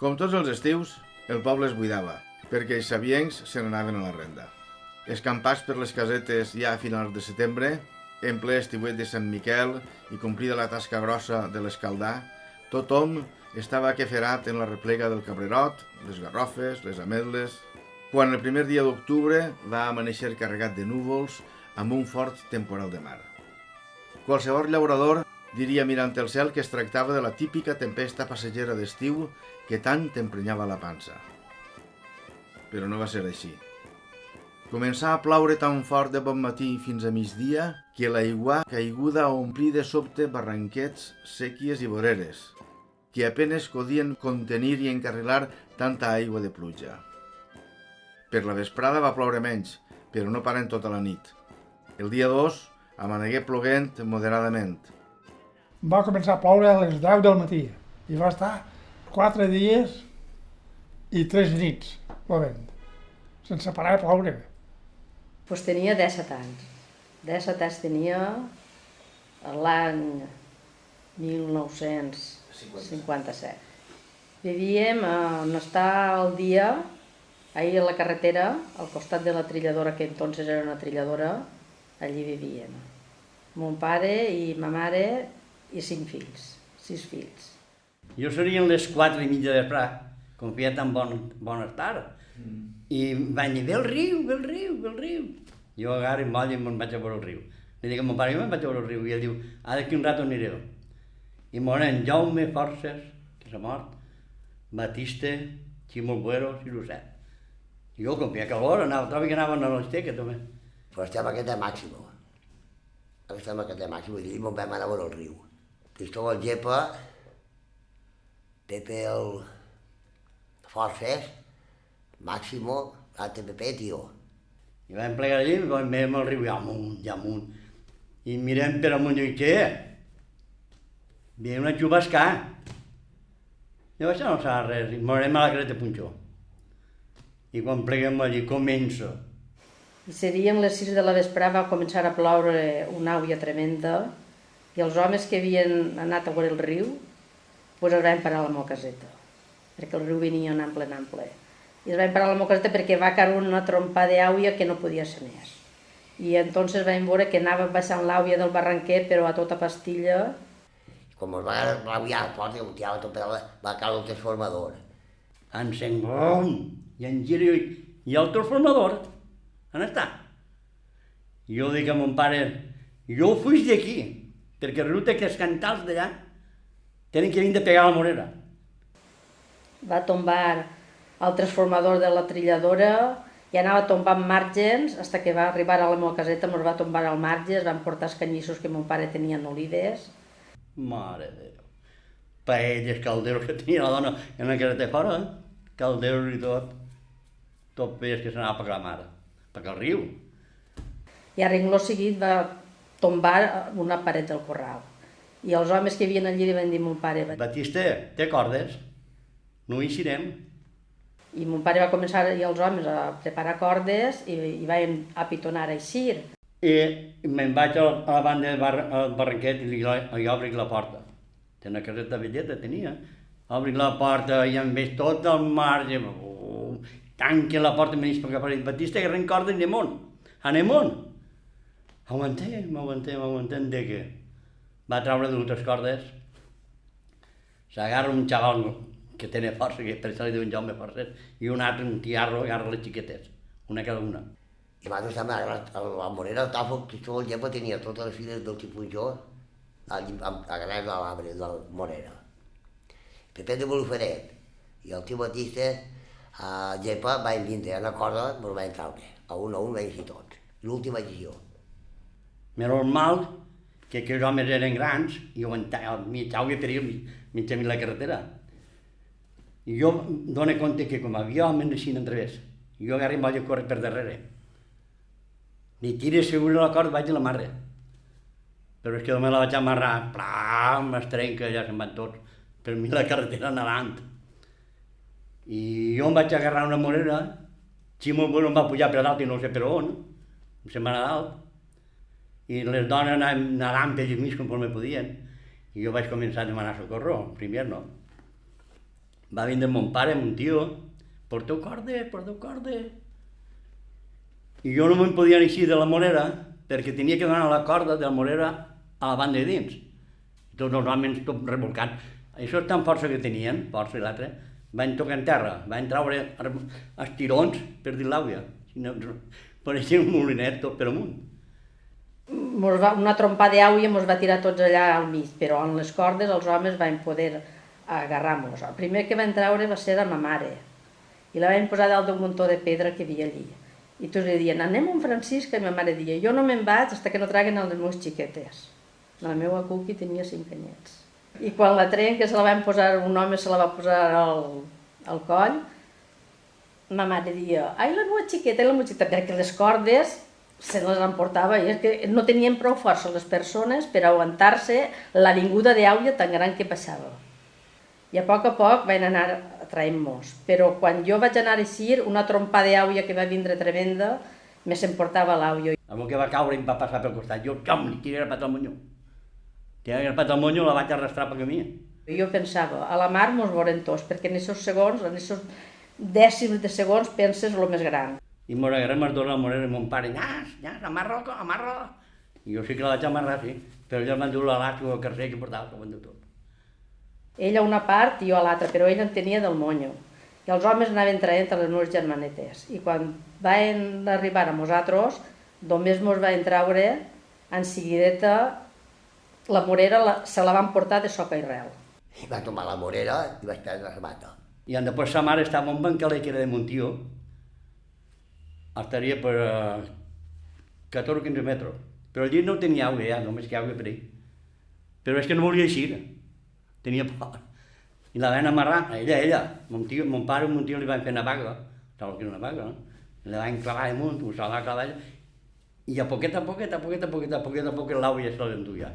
Com tots els estius, el poble es buidava, perquè els sabiencs se n'anaven a la renda. Escampats per les casetes ja a finals de setembre, en ple estiuet de Sant Miquel i complida la tasca grossa de l'escaldar, tothom estava aqueferat en la replega del cabrerot, les garrofes, les ametles, quan el primer dia d'octubre va amanèixer carregat de núvols amb un fort temporal de mar. Qualsevol llaurador diria mirant el cel que es tractava de la típica tempesta passegera d'estiu que tant t'emprenyava la pansa. Però no va ser així. Començà a ploure tan fort de bon matí fins a migdia que l'aigua caiguda omplí de sobte barranquets, séquies i voreres, que apenes podien contenir i encarrilar tanta aigua de pluja. Per la vesprada va ploure menys, però no parant tota la nit. El dia 2 amanegué ploguent moderadament. Va començar a ploure a les 10 del matí i va estar 4 dies i 3 nits plovent, sense parar de ploure. Pues tenia 17 anys. 17 anys tenia l'any 1957. Vivíem on està el dia, ahir a la carretera, al costat de la trilladora, que entonces era una trilladora, allí vivíem. Mon pare i ma mare i 5 fills, 6 fills. Jo serien les 4:30 de vesprà, com feia tan bona tarda. I vaig dir, ve el riu, ve el riu, ve el riu. Jo agarro i moll i me'n vaig a veure el riu. Li dic a mon pare, jo me'n vaig a veure el riu. I ell diu, d'aquí un rato aniré. I moren Jaume Forces, que s'ha mort, Batista, Ximo Bueros i Lucet. I jo, com feia calor, trobo que anaven a l'Esteca, també. Però estem aquest de Màximo. Estem aquest de Màximo i vam anar a veure el riu. Cristóbal Gepa, Pepe el Forces, Màximo, l'ATPP, tio. I vam plegar allí i veiem el riu ja amunt. I mirem per amunt i dic, què? Veiem una xubascà. Jo això no sap res, i morem a la creta de Punxó. I quan pleguem allí comença. I serien les 6 de la vesprà, va començar a ploure una àuia tremenda i els homes que havien anat a veure el riu pues es van parar a la meva caseta, perquè el riu venia en ample. I es van parar a la meva caseta perquè va caure una trompa d'àuia que no podia ser més. I entonces vam veure que anava baixant l'àuia del barranquer, però a tota pastilla. Quan ens va rabiar el port, tirava tot pedal, va caure el transformador. Encengom, i en giro, i el transformador, on està? I jo dic a mon pare, jo fuig d'aquí, perquè resulta que els cantals d'allà tenen que venir de pegar a la morera. Va tombar el transformador de la trilladora i anava tombant margens fins que va arribar a la meva caseta, ens va tombar al marge, es van portar els canyissos que mon pare tenia en olives. Mare de Déu. Paelles, calderos que tenia la dona en la caseta fora, calderos i tot. Tot peix que s'anava a pagar la mare, perquè el riu. I a rengló seguit va tombar una paret del corral. I els homes que havien allí li van dir a mon pare... Batista, té cordes? No hi eixirem. I mon pare va començar, i els homes, a preparar cordes i vam apitonar a eixir. I me'n vaig a la banda del barranquet i li obric la porta. Té una caseta velleta, tenia. Obric la porta i em veig tot el marge. Tanque la porta i me n'hi perquè Batista, que arrenc cordes, anem on? Aguantem de què? Va treure dues cordes, s'agarra un xaval que té força, que per això li diuen Jaume Forces, i un altre, un tiarro, agarra les xiquetes, una cada una. I nosaltres també a la morera, el tafo, Cristóbal Gepa tenia totes les filles del Xipunxó agarrades a l'arbre de la morera. Pepe de Boliferet i el tio Batista, Gepa, van vindre una corda, però van treure, a un van eixir tots. L'última decisió. Normal que aquells homes eren grans i aguantaven, mig aigua per ir mig a la carretera. I jo dono compte que com havia homes així en través, jo agarro i vaig a córrer per darrere. Li tiro segur la corda, vaig a la marra. Però és que només la vaig amarrar, plam, es trenca, ja se'n van tots, per mi la carretera nedant. I jo em vaig agarrar una morera, Ximo Bueno em va pujar per dalt i no sé per on, se'n va anar a dalt. I les dones anaven nedant per mig conforme podien. I jo vaig començar a demanar socorro, primer no. Va vindre mon pare, mon tio, porteu cordes. I jo no me'n podia anar així de la morera, perquè tenia que donar la corda de la morera a la banda de dins. Tots els homes tot revolcats. Això és tan força que tenien, força i l'altre, van tocar en terra, van treure els tirons per dir l'àvia. Pareixia un molinet tot per amunt. Una trompa d'àvia ens va tirar tots allà al mig, però en les cordes els homes van poder agarrar-nos. El primer que van treure va ser a ma mare, i la van posar dalt d'un muntó de pedra que hi havia allí. I tots li diuen, anem a un Francisc, i ma mare deia, jo no me'n vaig fins que no traguen els meus xiquetes. La meva cuqui tenia 5 anyets. I quan la tren, que se la van posar, un home se la va posar al coll, ma mare deia, ai, la meva xiqueta, perquè les cordes se les emportava, i és que no tenien prou força les persones per aguantar-se la vinguda d'àvia tan gran que passava. I a poc van anar traient-nos, però quan jo vaig anar així, una trompa d'àvia que va vindre tremenda, me s'emportava l'àvia. A mi que va caure i em va passar pel costat, jo, li tiré el pat al monyo. Tiré el pat al monyo, la vaig arrastrar pel camí. Jo pensava, a la mar mos veurem tots, perquè en aquests segons, en aquests dècims de segons, penses el més gran. I mos agarrem els dos a la morera i mon pare, nyas, amarra. I jo sí que la vaig amarrar, sí, però ella em va dur l'alàstic o el carcer que portava, que ho van dur tot. Ell a una part i jo a l'altra, però ell en tenia del monyo. I els homes anaven traient a les meves germanetes. I quan van arribar a nosaltres, només mos van treure, en seguideta, la morera se la van portar de soca i rel. I va tomar la morera i vaig prendre la mata. I després sa mare estava en un bancaler que era de Montió, estaria per 14 o 15 metres. Però allí no tenia aigua ja, només que aigua per ell. Però és que no volia eixir, tenia por. I la van amarrar, ella. Mon pare i mon tio li van fer una vaga, saps que era una vaga, no? La van clavar damunt, se la va clavar allà, i a poquet l'àvia se l'enduia.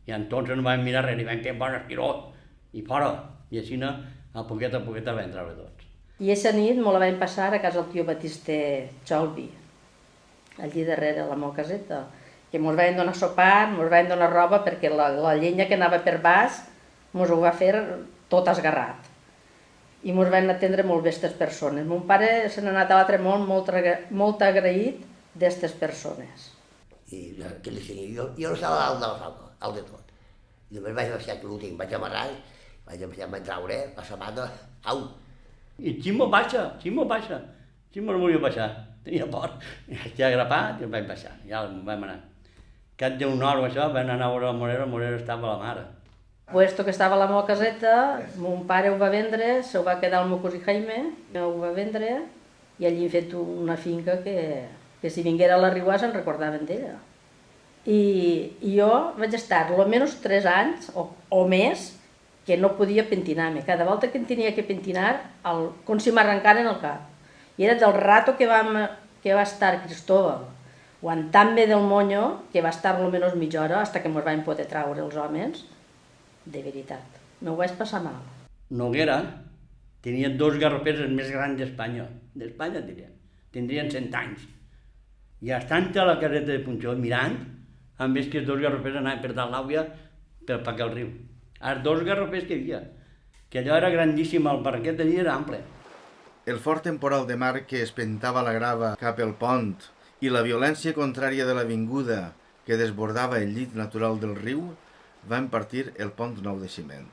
I entonces no van mirar res, li van fer bon estiró, i fora. I així a poquet van treure tots. I aquesta nit me la vam passar a casa del tio Batiste Xolvi, allí darrere la meva caseta, que ens van donar sopar, ens van donar roba, perquè la llenya que anava per baix ens ho va fer tot esgarrat. I ens van atendre molt bé aquestes persones. Mon pare se n'ha anat a l'altre món molt agraït d'aquestes persones. I què li sé, jo no estava dalt de la soca, alt de tot. I només vaig deixar que l'últim, vaig amarrar, vaig treure la sabata, au. I Ximo no volia baixar, tenia por. I vaig agrapat i el vaig baixar, ja el vam anar. Cap d'una hora o això, vam anar a veure la morera estava a la mare. Puesto que estava a la meva caseta, mon pare ho va vendre, se ho va quedar el meu cosí Jaime, ho va vendre, i allí hem fet una finca que si vinguera a la Riuà se'n recordaven d'ella. I jo vaig estar almenys 3 anys o més que no podia pentinar-me. Cada volta que em tenia que pentinar, com si m'arrencaren el cap. I era del rato que va estar Cristóbal aguantant-me del monyo, que va estar almenys mitja hora, fins que ens van poder treure els homes, de veritat. M'ho vaig passar mal. Noguera tenia 2 garropers els més grans d'Espanya. D'Espanya, tindrien 100 anys. I estant a la caseta de Punxó, mirant, han vist que els 2 garropers anaven per dalt l'àvia per pagar el riu. Els 2 garropers que hi havia, que allò era grandíssim, el parquet d'allí era ample. El fort temporal de mar que espentava la grava cap al pont i la violència contrària de l'avinguda que desbordava el llit natural del riu van partir el pont nou de ciment.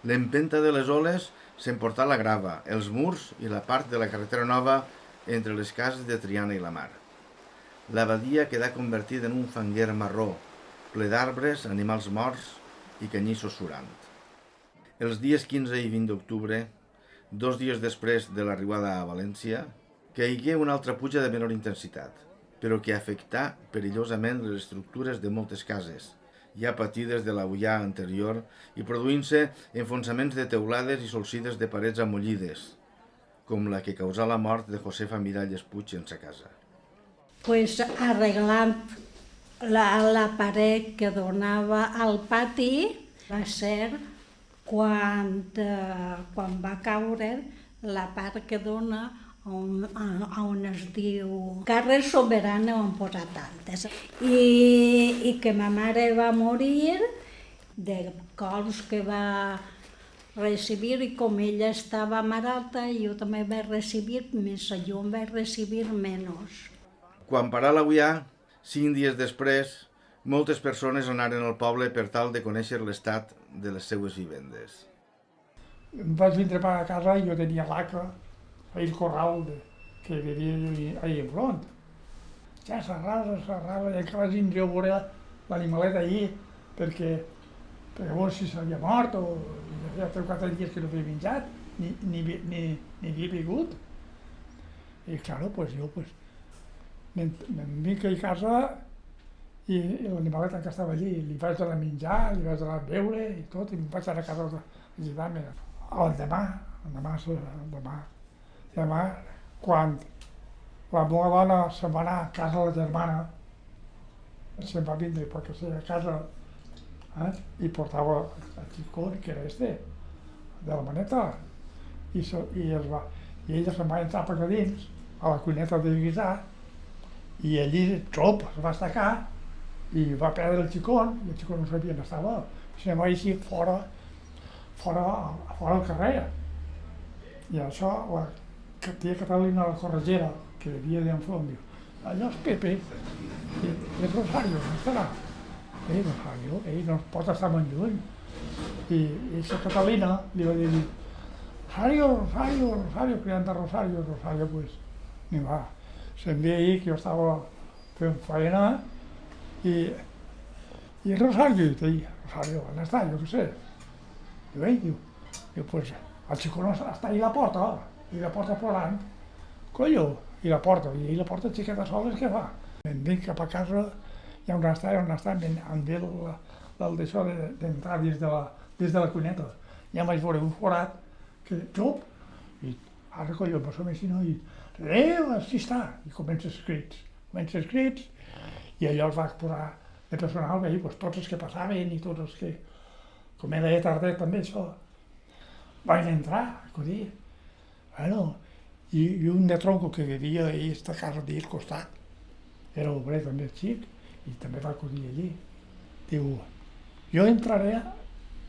L'empenta de les oles s'emportà la grava, els murs i la part de la carretera nova entre les cases de Triana i la mar. La badia quedà convertida en un fanguer marró, ple d'arbres, animals morts i canyissos surant. Els dies 15 i 20 d'octubre, 2 dies després de l'arribada a València, caigué una altra pluja de menor intensitat, però que afectà perillosament les estructures de moltes cases, ja patides de l'aullà anterior i produint-se enfonsaments de teulades i solsides de parets amollides, com la que causà la mort de Josefa Miralles Puig en sa casa. Pues arreglant la paret que donava al pati va ser quan va caure la part que dona on es diu carrer Soberana, on posa tantes. I que ma mare va morir de cols que va recibir i com ella estava malalta, jo també vaig recibir més, jo em vaig recibir menys. Quan parà l'Aguià, 5 dies després, moltes persones anaren al poble per tal de conèixer l'estat de les seues vivendes. Em vaig vindre per a casa i jo tenia l'ACA, el corral que vivia allà enfront. Ja s'arrasa, i encara vaig vindre a veure l'animalet allí perquè a veure si s'havia mort o ja feia 3 o 4 dies que no havia menjat, ni havia begut. I claro, pues jo me'n vinc a casa i l'animalet que estava allí, li vaig donar a menjar, li vaig donar a beure i tot, i em vaig anar a casa a ajudar-me. Demà, quan la meva dona se'n va anar a casa de la germana, se'n va vindre perquè seia a casa i portava el xicó, que era de la maneta, i ella se'n va entrar per dins, a la cuineta de guisar, i allí es va estacar i va perdre el xicó, i el xicó no sabia on estava, i se'n va així fora al carrer. I això, la tia Catalina la Corregera, que vivia d'enfront, diu, allò és Pepe, i és Rosario, on estarà? Rosario, no pot estar molt lluny. I la Catalina li va dir, Rosario, cridant a Rosario, pues, ni va. Se'n ve ahir que jo estava fent feina i Rosario, on està? Jo què sé. Diu, pues, el xicó no està ahí a la porta plorant. Collo, i la porta xiqueta sola, què fa? Em vinc cap a casa, i on està, em ve d'això d'entrar dins de la cuineta. Ja em vaig veure un forat, que xup, i ara collo, em som així, no? I així està, i comença els crits, i allò es va posar de personal, tots els que passaven i tots els que, com era tardet també això, van entrar, acudir. I un de tronco que vivia a aquesta casa d'ahir al costat, era obrer també xic, i també va acudir allí. Diu, jo entraré,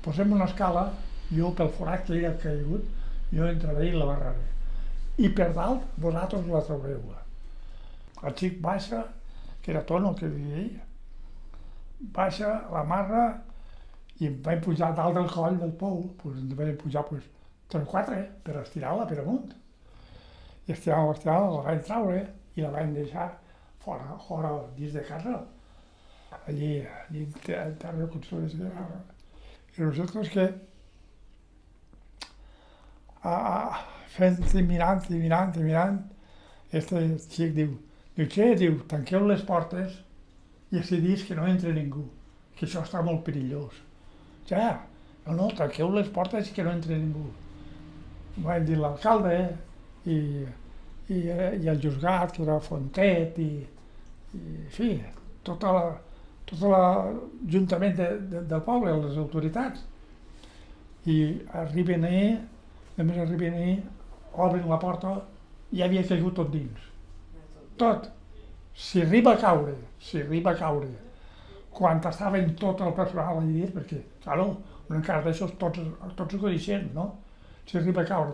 posem una escala, jo pel forat que ell ha caigut, jo entraré i la barraré. I per dalt, vosaltres la traureu. El xic baixa, que era Tono, que vivia ell, baixa, l'amarra, i em vaig pujar dalt del coll del pou, em vaig pujar 3 o 4 per estirar-la per amunt. I estirant-la, la vaig traure i la vaig deixar fora dins de casa, allí al terra de consolació. I nosaltres que fent i mirant, este xic diu, tanqueu les portes i decidís que no entre ningú, que això està molt perillós. Ja, no, tanqueu les portes i que no entre ningú. Vam dir l'alcalde i el juzgat, que era Fontet, en fi, tot l'Ajuntament del poble, les autoritats. I només arriben ahir, obren la porta, i ja havia caigut tot dins. Tot. Si arriba a caure, quan estaven tot el personal allà dins, perquè, clar, un cas d'això tots ho coneixen, no? Si arriba a caure,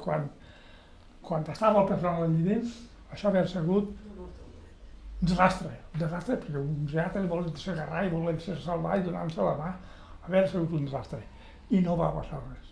quan estava el personal allà dins, això havia sigut un desastre, perquè uns altres volen-se agarrar i volen-se salvar i donar-se la mà, havia sigut un desastre. I no va passar res.